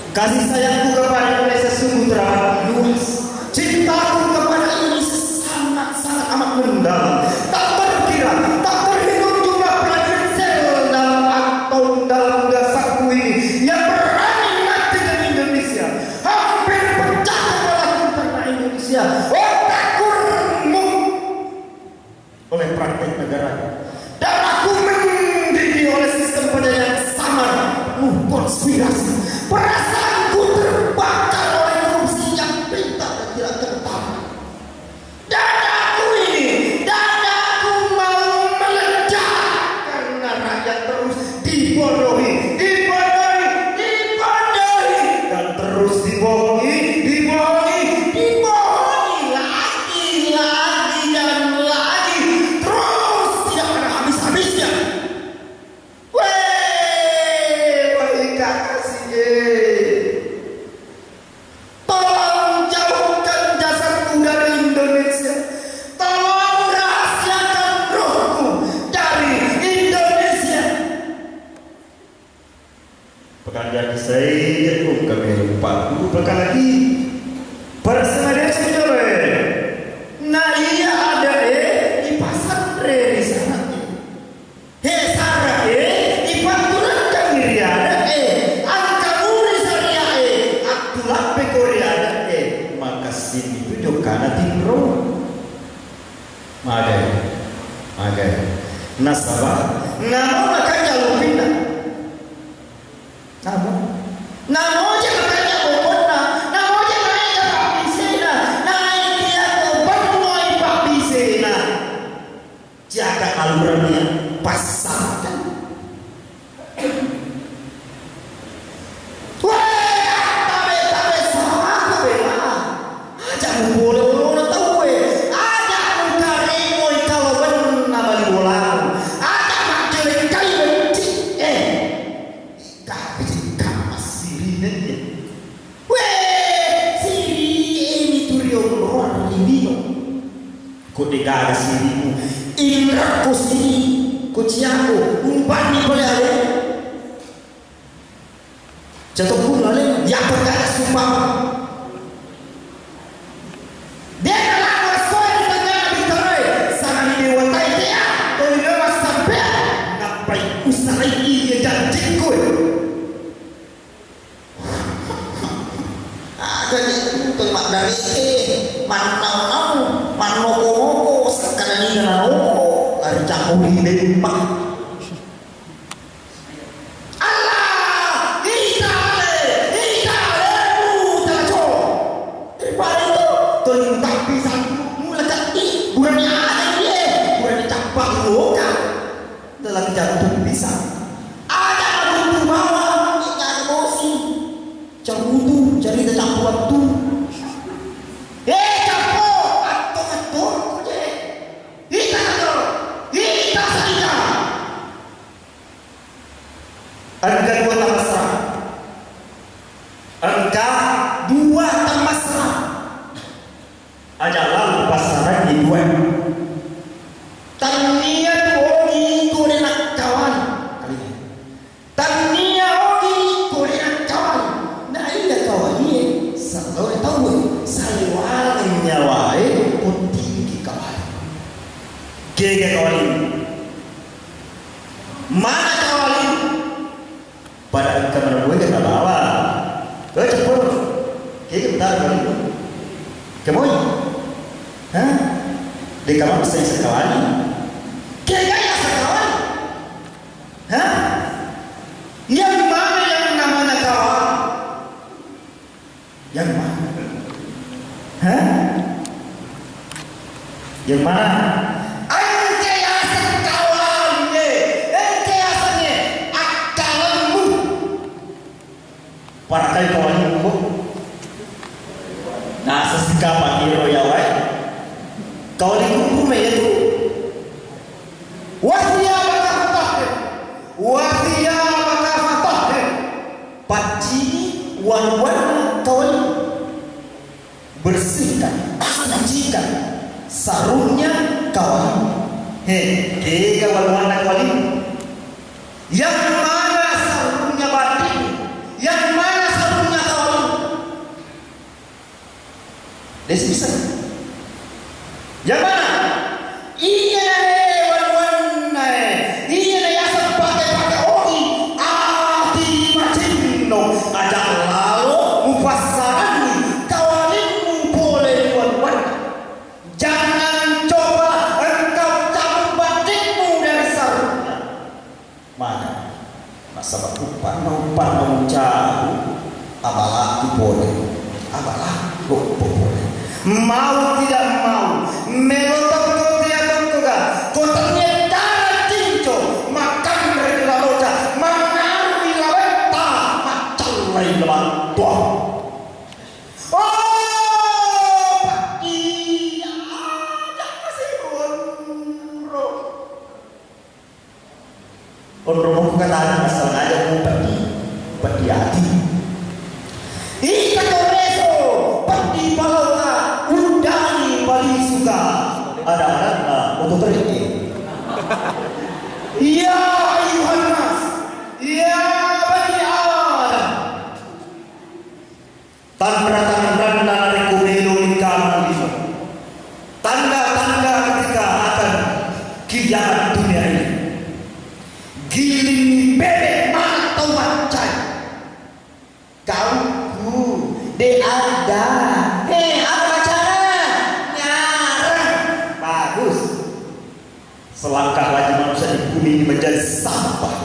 Kasih sayangku kepada Indonesia sungguh teramat luas. Cintaku kepada Indonesia sangat amat mendalam. Tak terkira, tak terhitung jumlah prajurit sel dalam atau dalam gasaku ini yang berani mati dengan Indonesia. Hampir pecah kepala tentara Indonesia. Otakku remuk oleh praktek negara. Dan aku mendidih oleh sistem penjajahan samar, konspirasi. Perasaanku terbakar oleh korupsi yang pintar dan tidak tertahan. Dadaku mau meledak karena rakyat terus dibodohi dan terus dibohongi lagi dan lagi, terus tidak ada habis-habisnya. Tolong jauhkan jasadku dari Indonesia. Tolong rahasiakan rohku dari Indonesia. Pekerjaan saya bukan lupa. Bukan lagi bersengaja sejole. Nah iya ada di pasar di sana. Sarah di pantulan kami ada maka sini itu karena timro magai nasabah namo makanya lupina namo aja makanya bobona namo aja makanya papisena naik dia ke bernoi papisena jaga alurannya pasangkan. Kodega sini, indra sini, kuciaku, umpan di boleh jatuh pun lalu, ya berkata sumpah. Dia adalah masalah di tengah bintang, sangat didewatai dia, kalau dia sampai ngapai usaha ini dan jengkol. Jadi termak dari manoko sekarang ini noko ada campur ini pak. Allah taco. Daripada itu tolong tapi satu mulai jadi bukannya ada dia bukan dicapak loka telah jatuh pisang. Ada butuh bawah ikan emosi cabutu jadi tercampur waktu. aja lalu pasaran di dua. Tania ogi korena kawan. Tania ogi korena kawan. Nah iya kawan ini selalu tahu saliwang nyawai putih kawan. Kega kawan ini. Mana kawan ini? Pada kamar gue kata bawa. Cepet. Kega bentar kawan ini. Kemoy. Hah? Di kamar saya sekawan. Kayaknya sekawan. Hah? Yang mana yang namanya kawan? Yang mana? Hah? Yang mana? Ente asal kawannya. Ente asalnya akalanmu. Para kali kawanmu. Nah, sesikap hero ya wai. Kau dihukum ya tu. Wahia maka fatah. Wahia maka fatah. Paci wan-wan kau bersihkan, sucikan sarungnya kawan. Kega wan-wan kau ini. Yang mana sarungnya batin? Yang mana sarungnya kawan? Bisa. Yang mana? Iya wan-wan iya ya pakai ogi ati macino ajak lalu mufassarani kawalinmu boleh wan-wan. Jangan coba engkau cabut batikmu dari sarungnya. Mana? Masa umpan mau jauh abalah boleh. Abalah boleh. Mau tidak mau melotok kau tidak juga kau ternyata cinco makan mereka roja mengaruhi laweta macam lain lebat tua. Oh pagi ajak kasih onro kata asal aja mau pergi hati. Ika koreso pergi balota undani bali suka ada untuk terjadi. Ya ayuhan nas, ya bani Adam. Tanda-tanda dari kumelu kamu itu. Tanda-tanda ketika akan kiamat dunia ini. Giling bebek mana tahu macam. Kau de ada. Apa cara? Nyarang. Bagus. Selangkah lagi manusia di bumi ini menjadi sampah.